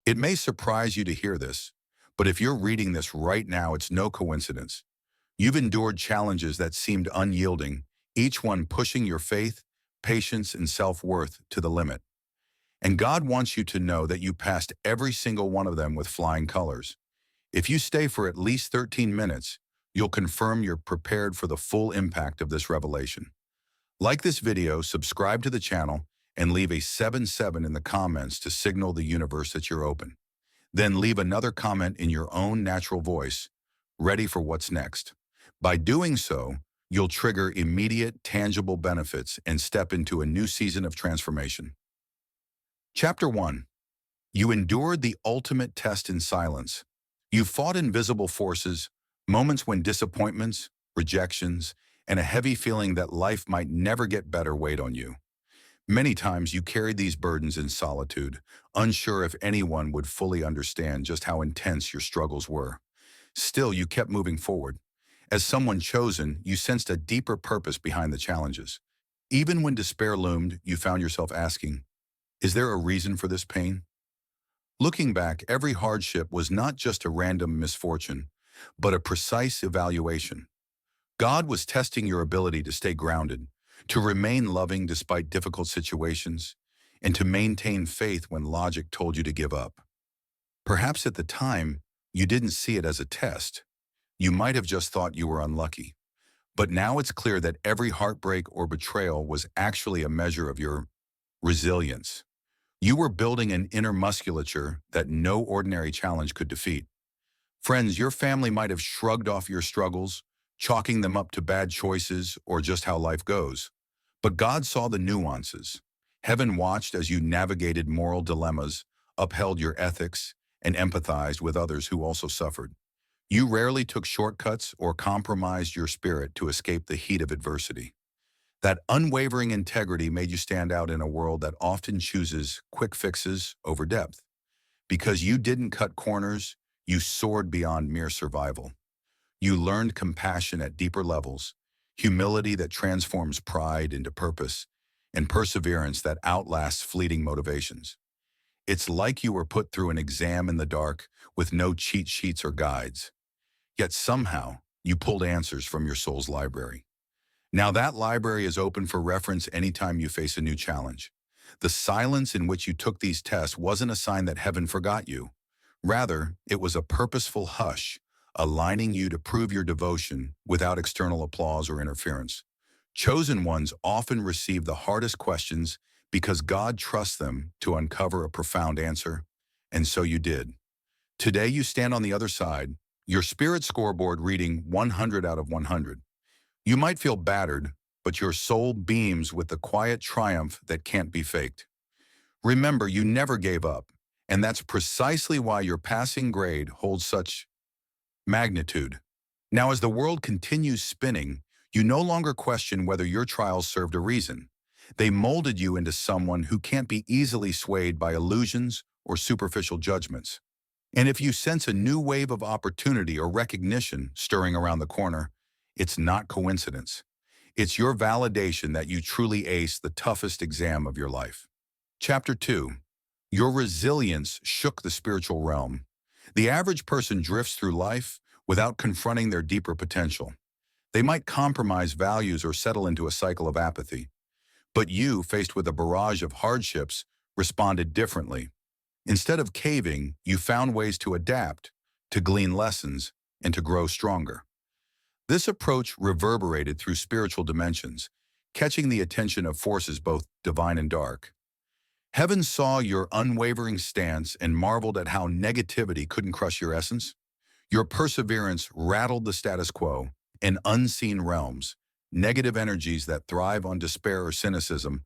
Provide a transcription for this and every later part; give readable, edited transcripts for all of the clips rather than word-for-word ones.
It may surprise you to hear this, but if you're reading this right now, it's no coincidence. You've endured challenges that seemed unyielding, each one pushing your faith, patience, and self-worth to the limit. And God wants you to know that you passed every single one of them with flying colors. If you stay for at least 13 minutes, you'll confirm you're prepared for the full impact of this revelation. Like this video, subscribe to the channel, and leave a 7-7 in the comments to signal the universe that you're open. Then leave another comment in your own natural voice, ready for what's next. By doing so, you'll trigger immediate, tangible benefits and step into a new season of transformation. Chapter 1. You endured the ultimate test in silence. You fought invisible forces, moments when disappointments, rejections, and a heavy feeling that life might never get better weighed on you. Many times you carried these burdens in solitude, unsure if anyone would fully understand just how intense your struggles were. Still, you kept moving forward. As someone chosen, you sensed a deeper purpose behind the challenges. Even when despair loomed, you found yourself asking, is there a reason for this pain? Looking back, every hardship was not just a random misfortune, but a precise evaluation. God was testing your ability to stay grounded, to remain loving despite difficult situations, and to maintain faith when logic told you to give up. Perhaps at the time, you didn't see it as a test. You might have just thought you were unlucky. But now it's clear that every heartbreak or betrayal was actually a measure of your resilience. You were building an inner musculature that no ordinary challenge could defeat. Friends, your family might have shrugged off your struggles, chalking them up to bad choices or just how life goes. But God saw the nuances. Heaven watched as you navigated moral dilemmas, upheld your ethics, and empathized with others who also suffered. You rarely took shortcuts or compromised your spirit to escape the heat of adversity. That unwavering integrity made you stand out in a world that often chooses quick fixes over depth. Because you didn't cut corners, you soared beyond mere survival. You learned compassion at deeper levels, humility that transforms pride into purpose, and perseverance that outlasts fleeting motivations. It's like you were put through an exam in the dark with no cheat sheets or guides. Yet somehow, you pulled answers from your soul's library. Now that library is open for reference anytime you face a new challenge. The silence in which you took these tests wasn't a sign that heaven forgot you. Rather, it was a purposeful hush, aligning you to prove your devotion without external applause or interference. Chosen ones often receive the hardest questions because God trusts them to uncover a profound answer, and so you did. Today you stand on the other side, your spirit scoreboard reading 100 out of 100. You might feel battered, but your soul beams with the quiet triumph that can't be faked. Remember, you never gave up, and that's precisely why your passing grade holds such magnitude. Now, as the world continues spinning, you no longer question whether your trials served a reason. They molded you into someone who can't be easily swayed by illusions or superficial judgments. And if you sense a new wave of opportunity or recognition stirring around the corner, it's not coincidence. It's your validation that you truly aced the toughest exam of your life. Chapter 2. Your resilience shook the spiritual realm. The average person drifts through life without confronting their deeper potential. They might compromise values or settle into a cycle of apathy. But you, faced with a barrage of hardships, responded differently. Instead of caving, you found ways to adapt, to glean lessons, and to grow stronger. This approach reverberated through spiritual dimensions, catching the attention of forces both divine and dark. Heaven saw your unwavering stance and marveled at how negativity couldn't crush your essence. Your perseverance rattled the status quo. In unseen realms, negative energies that thrive on despair or cynicism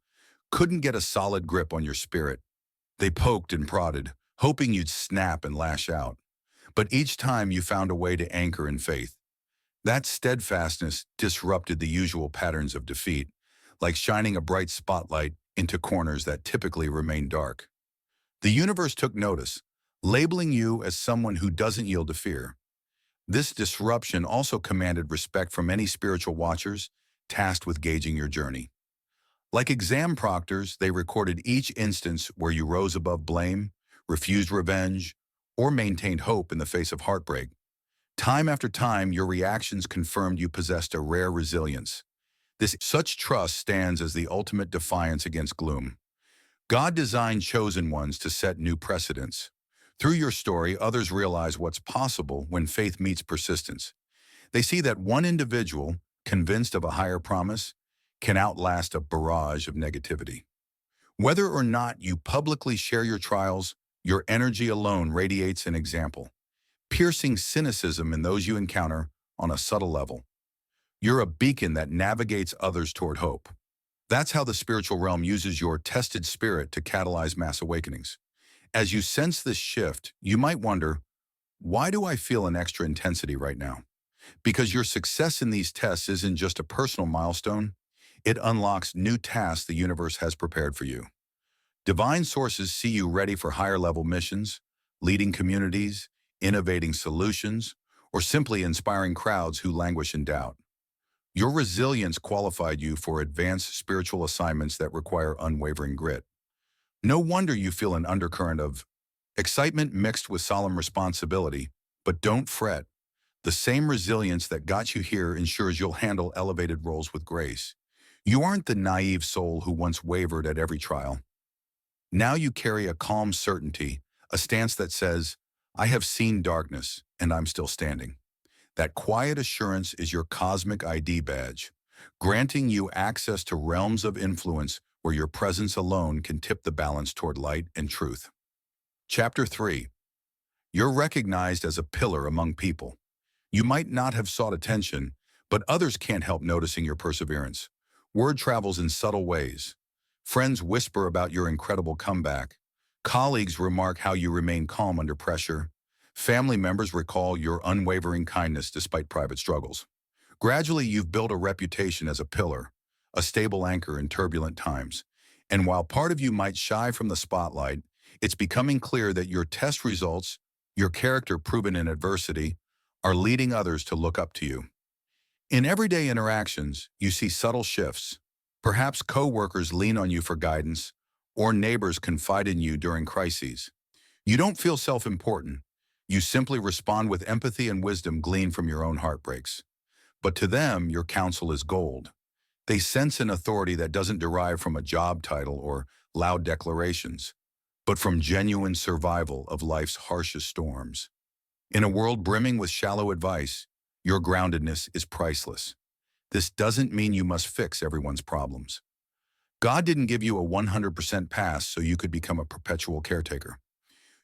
couldn't get a solid grip on your spirit. They poked and prodded, hoping you'd snap and lash out. But each time you found a way to anchor in faith. That steadfastness disrupted the usual patterns of defeat, like shining a bright spotlight into corners that typically remain dark. The universe took notice, labeling you as someone who doesn't yield to fear. This disruption also commanded respect from many spiritual watchers tasked with gauging your journey. Like exam proctors, they recorded each instance where you rose above blame, refused revenge, or maintained hope in the face of heartbreak. Time after time, your reactions confirmed you possessed a rare resilience. Such trust stands as the ultimate defiance against gloom. God designed chosen ones to set new precedents. Through your story, others realize what's possible when faith meets persistence. They see that one individual, convinced of a higher promise, can outlast a barrage of negativity. Whether or not you publicly share your trials, your energy alone radiates an example, piercing cynicism in those you encounter on a subtle level. You're a beacon that navigates others toward hope. That's how the spiritual realm uses your tested spirit to catalyze mass awakenings. As you sense this shift, you might wonder, why do I feel an extra intensity right now? Because your success in these tests isn't just a personal milestone, it unlocks new tasks the universe has prepared for you. Divine sources see you ready for higher level missions, leading communities, innovating solutions, or simply inspiring crowds who languish in doubt. Your resilience qualified you for advanced spiritual assignments that require unwavering grit. No wonder you feel an undercurrent of excitement mixed with solemn responsibility, but don't fret. The same resilience that got you here ensures you'll handle elevated roles with grace. You aren't the naive soul who once wavered at every trial. Now you carry a calm certainty, a stance that says, I have seen darkness, and I'm still standing. That quiet assurance is your cosmic ID badge, granting you access to realms of influence where your presence alone can tip the balance toward light and truth. Chapter 3. You're recognized as a pillar among people. You might not have sought attention, but others can't help noticing your perseverance. Word travels in subtle ways. Friends whisper about your incredible comeback. Colleagues remark how you remain calm under pressure. Family members recall your unwavering kindness despite private struggles. Gradually, you've built a reputation as a pillar, a stable anchor in turbulent times. And while part of you might shy from the spotlight, it's becoming clear that your test results, your character proven in adversity, are leading others to look up to you. In everyday interactions, you see subtle shifts. Perhaps coworkers lean on you for guidance, or neighbors confide in you during crises. You don't feel self-important. You simply respond with empathy and wisdom gleaned from your own heartbreaks. But to them, your counsel is gold. They sense an authority that doesn't derive from a job title or loud declarations, but from genuine survival of life's harshest storms. In a world brimming with shallow advice, your groundedness is priceless. This doesn't mean you must fix everyone's problems. God didn't give you a 100% pass so you could become a perpetual caretaker.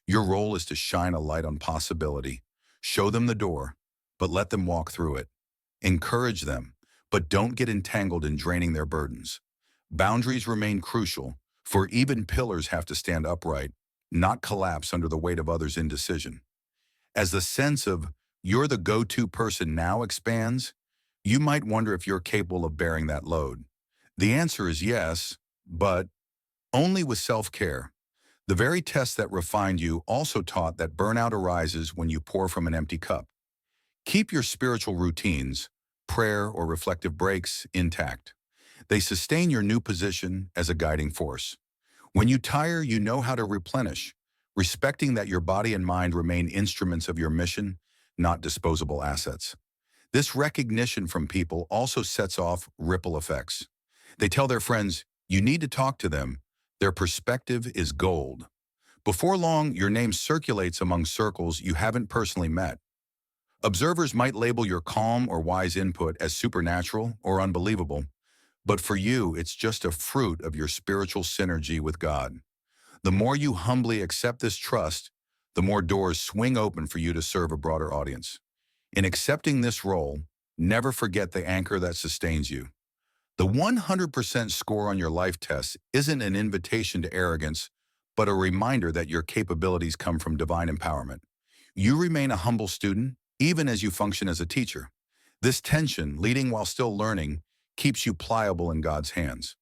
Your role is to shine a light on possibility, show them the door, but let them walk through it. Encourage them, but don't get entangled in draining their burdens. Boundaries remain crucial, for even pillars have to stand upright, not collapse under the weight of others' indecision. As the sense of you're the go-to person now expands, you might wonder if you're capable of bearing that load. The answer is yes, but only with self-care. The very test that refined you also taught that burnout arises when you pour from an empty cup. Keep your spiritual routines, prayer or reflective breaks, intact. They sustain your new position as a guiding force. When you tire, you know how to replenish, respecting that your body and mind remain instruments of your mission, not disposable assets. This recognition from people also sets off ripple effects. They tell their friends, you need to talk to them. Their perspective is gold. Before long, your name circulates among circles you haven't personally met. Observers might label your calm or wise input as supernatural or unbelievable, but for you, it's just a fruit of your spiritual synergy with God. The more you humbly accept this trust, the more doors swing open for you to serve a broader audience. In accepting this role, never forget the anchor that sustains you. The 100% score on your life test isn't an invitation to arrogance, but a reminder that your capabilities come from divine empowerment. You remain a humble student, even as you function as a teacher. This tension, leading while still learning, keeps you pliable in God's hands.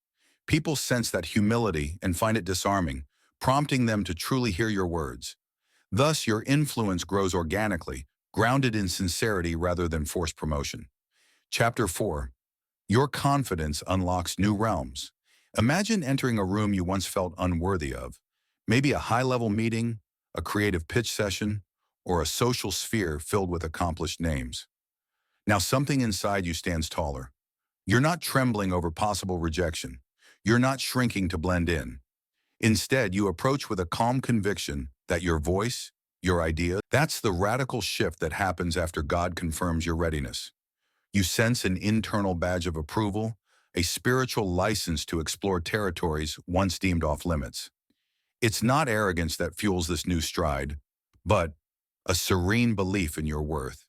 People sense that humility and find it disarming, prompting them to truly hear your words. Thus, your influence grows organically, grounded in sincerity rather than forced promotion. Chapter 4. Your confidence unlocks new realms. Imagine entering a room you once felt unworthy of, maybe a high-level meeting, a creative pitch session, or a social sphere filled with accomplished names. Now something inside you stands taller. You're not trembling over possible rejection. You're not shrinking to blend in. Instead, you approach with a calm conviction that your voice, your idea, that's the radical shift that happens after God confirms your readiness. You sense an internal badge of approval, a spiritual license to explore territories once deemed off limits. It's not arrogance that fuels this new stride, but a serene belief in your worth.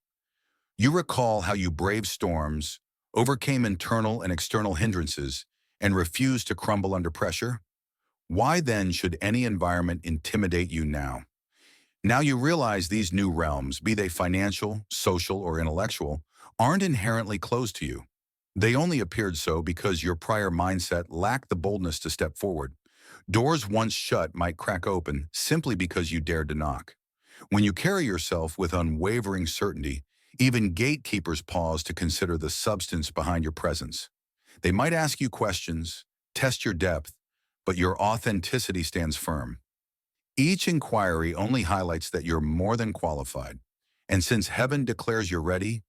You recall how you braved storms, overcame internal and external hindrances, and refused to crumble under pressure. Why then should any environment intimidate you now? Now you realize these new realms, be they financial, social, or intellectual, aren't inherently closed to you. They only appeared so because your prior mindset lacked the boldness to step forward. Doors once shut might crack open simply because you dared to knock. When you carry yourself with unwavering certainty, even gatekeepers pause to consider the substance behind your presence. They might ask you questions, test your depth, but your authenticity stands firm. Each inquiry only highlights that you're more than qualified. And since heaven declares you're ready,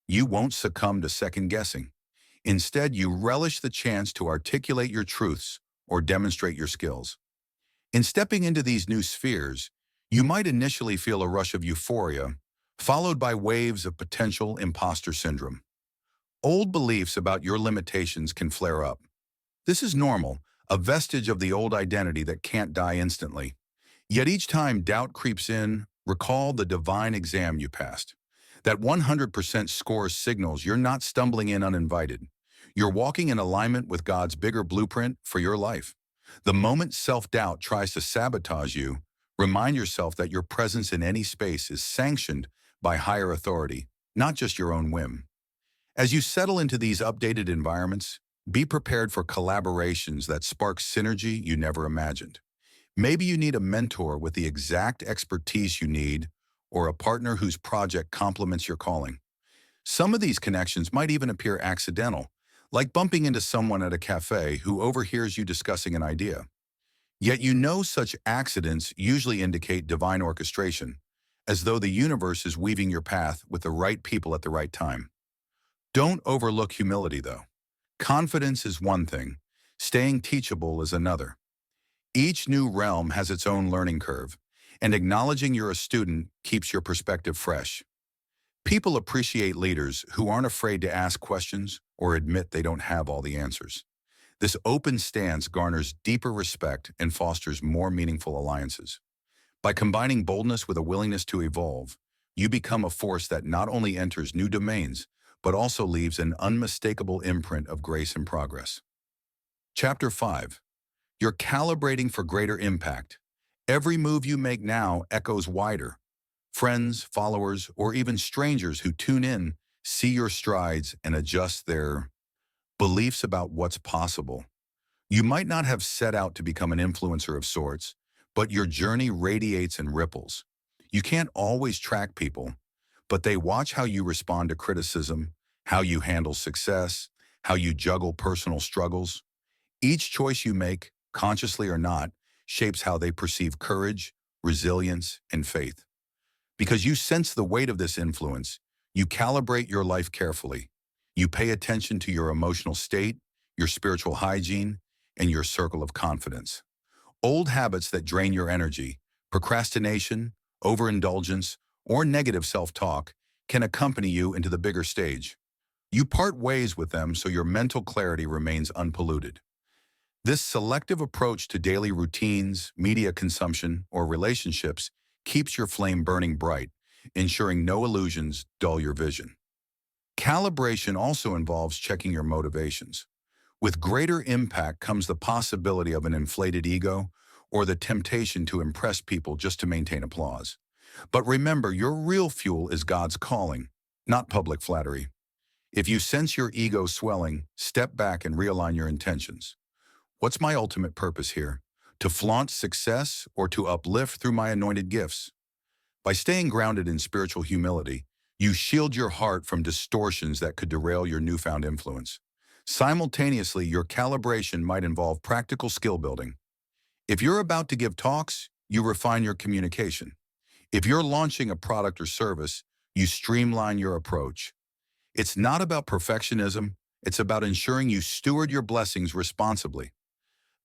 you won't succumb to second guessing. Instead, you relish the chance to articulate your truths or demonstrate your skills. In stepping into these new spheres, you might initially feel a rush of euphoria, followed by waves of potential imposter syndrome. Old beliefs about your limitations can flare up. This is normal, a vestige of the old identity that can't die instantly. Yet each time doubt creeps in, recall the divine exam you passed. That 100% score signals you're not stumbling in uninvited. You're walking in alignment with God's bigger blueprint for your life. The moment self-doubt tries to sabotage you, remind yourself that your presence in any space is sanctioned by higher authority, not just your own whim. As you settle into these updated environments, be prepared for collaborations that spark synergy you never imagined. Maybe you need a mentor with the exact expertise you need, or a partner whose project complements your calling. Some of these connections might even appear accidental, like bumping into someone at a cafe who overhears you discussing an idea. Yet you know such accidents usually indicate divine orchestration, as though the universe is weaving your path with the right people at the right time. Don't overlook humility, though. Confidence is one thing, staying teachable is another. Each new realm has its own learning curve, and acknowledging you're a student keeps your perspective fresh. People appreciate leaders who aren't afraid to ask questions or admit they don't have all the answers. This open stance garners deeper respect and fosters more meaningful alliances. By combining boldness with a willingness to evolve, you become a force that not only enters new domains, but also leaves an unmistakable imprint of grace and progress. Chapter 5. You're calibrating for greater impact. Every move you make now echoes wider. Friends, followers, or even strangers who tune in see your strides and adjust their beliefs about what's possible. You might not have set out to become an influencer of sorts, but your journey radiates and ripples. You can't always track people, but they watch how you respond to criticism, how you handle success, how you juggle personal struggles. Each choice you make, consciously or not, shapes how they perceive courage, resilience, and faith. Because you sense the weight of this influence, you calibrate your life carefully. You pay attention to your emotional state, your spiritual hygiene, and your circle of confidence. Old habits that drain your energy, procrastination, overindulgence, or negative self-talk can accompany you into the bigger stage. You part ways with them so your mental clarity remains unpolluted. This selective approach to daily routines, media consumption, or relationships keeps your flame burning bright, ensuring no illusions dull your vision. Calibration also involves checking your motivations. With greater impact comes the possibility of an inflated ego or the temptation to impress people just to maintain applause. But remember, your real fuel is God's calling, not public flattery. If you sense your ego swelling, step back and realign your intentions. What's my ultimate purpose here? To flaunt success or to uplift through my anointed gifts? By staying grounded in spiritual humility, you shield your heart from distortions that could derail your newfound influence. Simultaneously, your calibration might involve practical skill building. If you're about to give talks, you refine your communication. If you're launching a product or service, you streamline your approach. It's not about perfectionism, it's about ensuring you steward your blessings responsibly.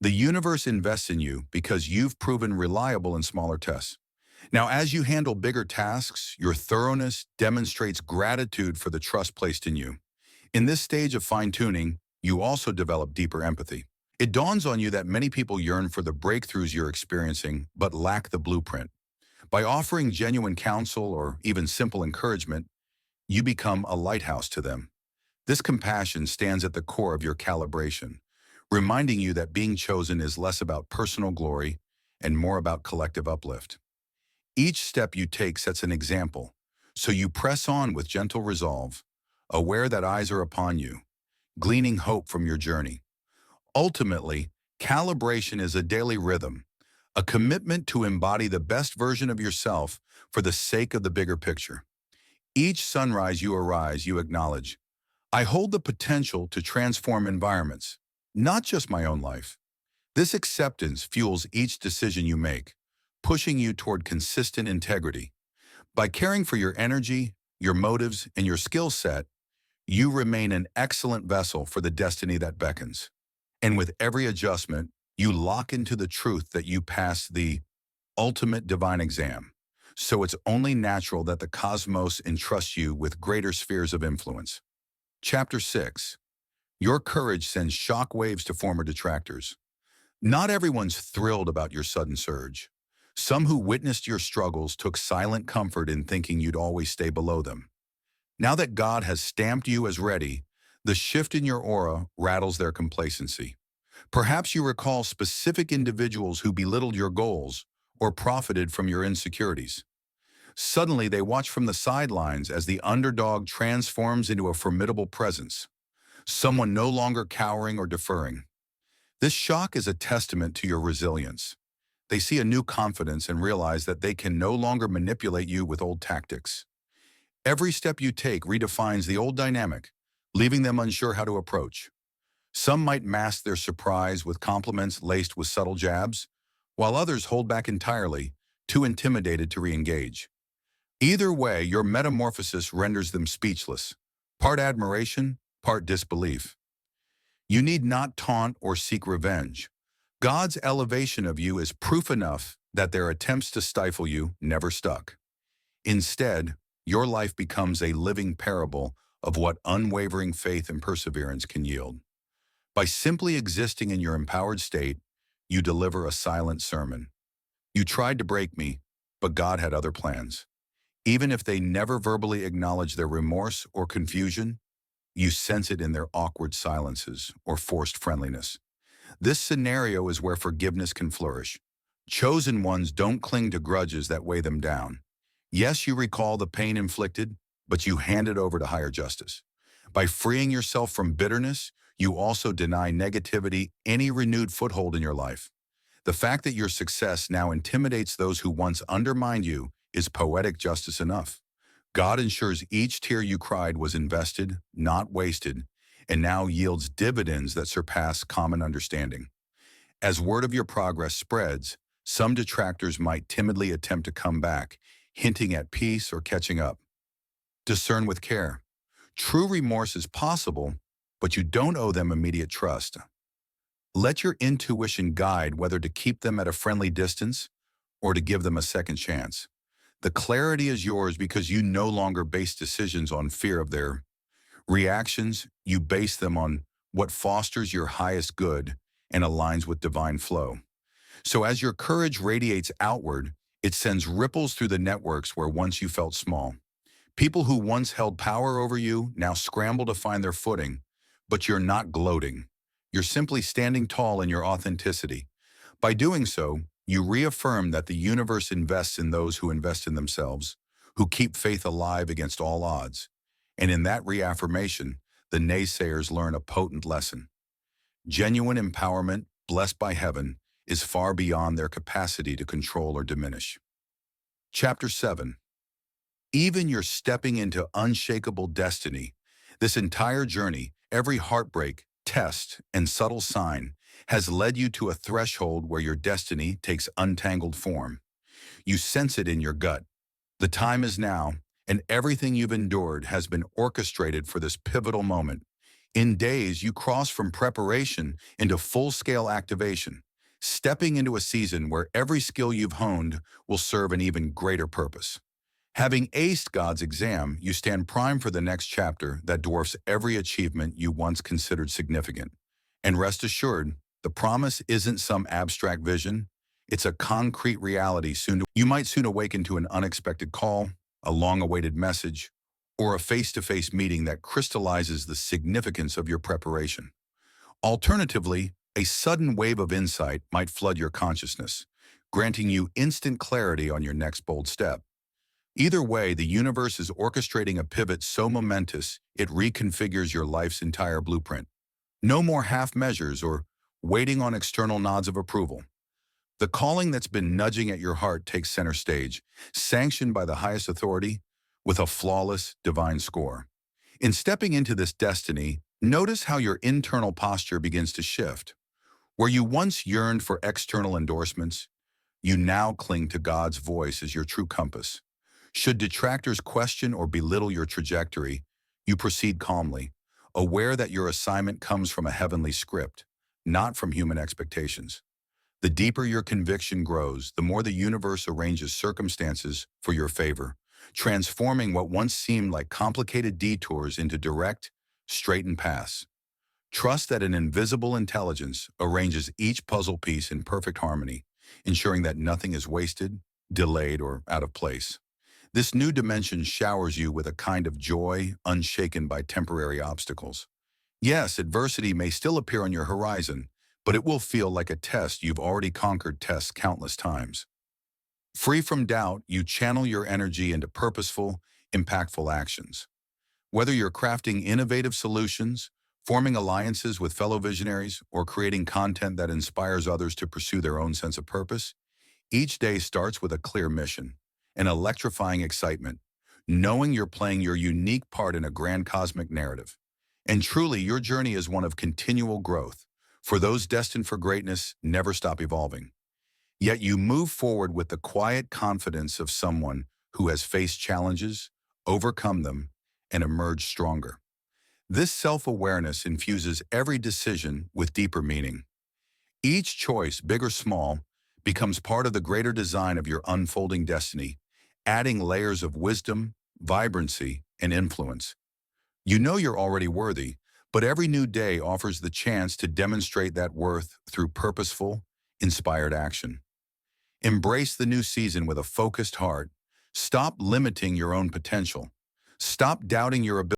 The universe invests in you because you've proven reliable in smaller tests. Now, as you handle bigger tasks, your thoroughness demonstrates gratitude for the trust placed in you. In this stage of fine-tuning, you also develop deeper empathy. It dawns on you that many people yearn for the breakthroughs you're experiencing but lack the blueprint. By offering genuine counsel or even simple encouragement, you become a lighthouse to them. This compassion stands at the core of your calibration, reminding you that being chosen is less about personal glory and more about collective uplift. Each step you take sets an example, so you press on with gentle resolve, aware that eyes are upon you, gleaning hope from your journey. Ultimately, calibration is a daily rhythm, a commitment to embody the best version of yourself for the sake of the bigger picture. Each sunrise you arise, you acknowledge, I hold the potential to transform environments, not just my own life. This acceptance fuels each decision you make, pushing you toward consistent integrity. By caring for your energy, your motives, and your skill set, you remain an excellent vessel for the destiny that beckons. And with every adjustment, you lock into the truth that you pass the ultimate divine exam. So it's only natural that the cosmos entrusts you with greater spheres of influence. Chapter 6. Your courage sends shock waves to former detractors. Not everyone's thrilled about your sudden surge. Some who witnessed your struggles took silent comfort in thinking you'd always stay below them. Now that God has stamped you as ready, the shift in your aura rattles their complacency. Perhaps you recall specific individuals who belittled your goals or profited from your insecurities. Suddenly, they watch from the sidelines as the underdog transforms into a formidable presence, someone no longer cowering or deferring. This shock is a testament to your resilience. They see a new confidence and realize that they can no longer manipulate you with old tactics. Every step you take redefines the old dynamic, leaving them unsure how to approach. Some might mask their surprise with compliments laced with subtle jabs, while others hold back entirely, too intimidated to re-engage. Either way, your metamorphosis renders them speechless, part admiration, part disbelief. You need not taunt or seek revenge. God's elevation of you is proof enough that their attempts to stifle you never stuck. Instead, your life becomes a living parable of what unwavering faith and perseverance can yield. By simply existing in your empowered state, you deliver a silent sermon. You tried to break me, but God had other plans. Even if they never verbally acknowledge their remorse or confusion, you sense it in their awkward silences or forced friendliness. This scenario is where forgiveness can flourish. Chosen ones don't cling to grudges that weigh them down. Yes, you recall the pain inflicted, but you hand it over to higher justice. By freeing yourself from bitterness, you also deny negativity any renewed foothold in your life. The fact that your success now intimidates those who once undermined you is poetic justice enough. God ensures each tear you cried was invested, not wasted, and now yields dividends that surpass common understanding. As word of your progress spreads, some detractors might timidly attempt to come back, hinting at peace or catching up. Discern with care. True remorse is possible, but you don't owe them immediate trust. Let your intuition guide whether to keep them at a friendly distance or to give them a second chance. The clarity is yours because you no longer base decisions on fear of their reactions. You base them on what fosters your highest good and aligns with divine flow. So as your courage radiates outward, it sends ripples through the networks where once you felt small. People who once held power over you now scramble to find their footing, but you're not gloating. You're simply standing tall in your authenticity. By doing so, you reaffirm that the universe invests in those who invest in themselves, who keep faith alive against all odds. And in that reaffirmation, the naysayers learn a potent lesson. Genuine empowerment, blessed by heaven, is far beyond their capacity to control or diminish. Chapter 7. Even you're stepping into unshakable destiny. This entire journey, every heartbreak, test, and subtle sign, has led you to a threshold where your destiny takes untangled form. You sense it in your gut. The time is now, and everything you've endured has been orchestrated for this pivotal moment. In days, you cross from preparation into full-scale activation, stepping into a season where every skill you've honed will serve an even greater purpose. Having aced God's exam, you stand primed for the next chapter that dwarfs every achievement you once considered significant. And rest assured, the promise isn't some abstract vision. It's a concrete reality you might soon awaken to an unexpected call, a long-awaited message, or a face-to-face meeting that crystallizes the significance of your preparation. Alternatively, a sudden wave of insight might flood your consciousness, granting you instant clarity on your next bold step. Either way, the universe is orchestrating a pivot so momentous it reconfigures your life's entire blueprint. No more half measures or waiting on external nods of approval. The calling that's been nudging at your heart takes center stage, sanctioned by the highest authority, with a flawless, divine score. In stepping into this destiny, notice how your internal posture begins to shift. Where you once yearned for external endorsements, you now cling to God's voice as your true compass. Should detractors question or belittle your trajectory, you proceed calmly, aware that your assignment comes from a heavenly script, not from human expectations. The deeper your conviction grows, the more the universe arranges circumstances for your favor, transforming what once seemed like complicated detours into direct, straightened paths. Trust that an invisible intelligence arranges each puzzle piece in perfect harmony, ensuring that nothing is wasted, delayed, or out of place. This new dimension showers you with a kind of joy unshaken by temporary obstacles. Yes, adversity may still appear on your horizon, but it will feel like a test you've already conquered tests countless times. Free from doubt, you channel your energy into purposeful, impactful actions. Whether you're crafting innovative solutions, forming alliances with fellow visionaries, or creating content that inspires others to pursue their own sense of purpose, each day starts with a clear mission, an electrifying excitement, knowing you're playing your unique part in a grand cosmic narrative. And truly, your journey is one of continual growth. For those destined for greatness, never stop evolving. Yet you move forward with the quiet confidence of someone who has faced challenges, overcome them, and emerged stronger. This self-awareness infuses every decision with deeper meaning. Each choice, big or small, becomes part of the greater design of your unfolding destiny, adding layers of wisdom, vibrancy, and influence. You know you're already worthy, but every new day offers the chance to demonstrate that worth through purposeful, inspired action. Embrace the new season with a focused heart. Stop limiting your own potential. Stop doubting your ability.